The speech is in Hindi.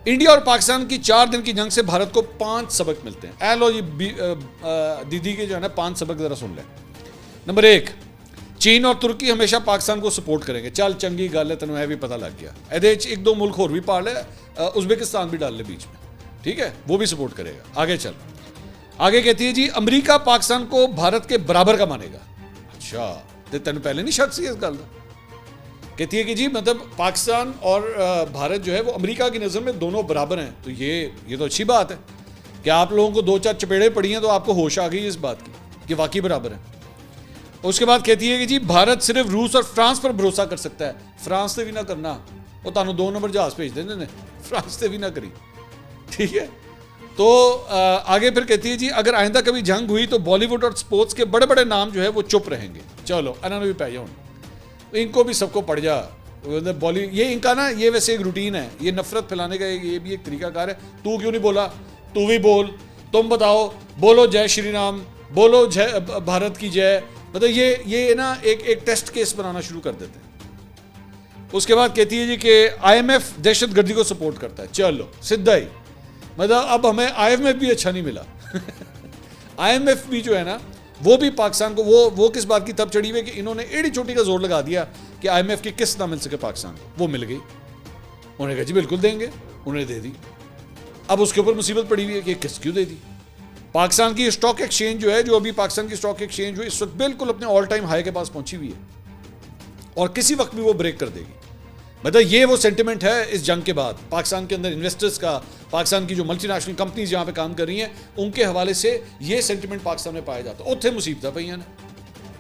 इंडिया और पाकिस्तान की 4 दिन की जंग से भारत को 5 सबक मिलते हैं। लो जी दीदी के जो है ना 5 सबक जरा सुन लें। नंबर 1, चीन और तुर्की हमेशा पाकिस्तान को सपोर्ट करेंगे। चल चंगी गल है, तेन भी पता लग गया। ए 1-2 मुल्क होर भी पाल है, उज्बेकिस्तान भी डाल ले बीच में, ठीक है, वो भी सपोर्ट करेगा। आगे चल, आगे कहती है जी अमरीका पाकिस्तान को भारत के बराबर का मानेगा। अच्छा, तो तेन पहले नहीं शक सी इस गल का। कहती है कि जी मतलब पाकिस्तान और भारत जो है वो अमेरिका की नज़र में दोनों बराबर हैं। तो ये तो अच्छी बात है कि आप लोगों को 2-4 चपेड़े पड़ी हैं तो आपको होश आ गई इस बात की कि वाकई बराबर है। उसके बाद कहती है कि जी भारत सिर्फ रूस और फ्रांस पर भरोसा कर सकता है। फ्रांस से भी ना करना, वो तानू 2 नंबर जहाज भेज देने ने, फ्रांस से भी ना करी, ठीक है। तो आगे फिर कहती है जी अगर आइंदा कभी जंग हुई तो बॉलीवुड और स्पोर्ट्स के बड़े बड़े नाम जो है वो चुप रहेंगे। चलो इन्होंने भी पै जाओ, इनको भी सबको पड़ जा। ये इनका ना ये वैसे एक रूटीन है, ये नफरत फैलाने का ये भी एक तरीकाकार है। तू क्यों नहीं बोला, तू भी बोल, तुम बताओ, बोलो जय श्री राम, बोलो जय भारत की जय। मतलब ये ना एक टेस्ट केस बनाना शुरू कर देते हैं। उसके बाद कहती है जी कि IMF दहशतगर्दी को सपोर्ट करता है। चलो सीधा ही, मतलब अब हमें IMF भी अच्छा नहीं मिला। IMF भी जो है ना वो भी पाकिस्तान को वो किस बात की तब चढ़ी हुई कि इन्होंने एड़ी चोटी का जोर लगा दिया कि IMF की किस्त ना मिल सके पाकिस्तान को। वो मिल गई, उन्होंने कहा जी बिल्कुल देंगे, उन्होंने दे दी। अब उसके ऊपर मुसीबत पड़ी हुई है कि किस्त क्यों दे दी। पाकिस्तान की स्टॉक एक्सचेंज जो है, जो अभी पाकिस्तान की स्टॉक एक्सचेंज जो इस वक्त बिल्कुल अपने ऑल टाइम हाई के पास पहुंची हुई है और किसी वक्त भी वो ब्रेक कर देगी। मतलब ये वो सेंटिमेंट है इस जंग के बाद पाकिस्तान के अंदर इन्वेस्टर्स का, पाकिस्तान की जो मल्टीनेशनल कंपनीज जहां पे काम कर रही हैं उनके हवाले से ये सेंटिमेंट पाकिस्तान में पाया जाता है। उत्थे मुसीबत पई ने।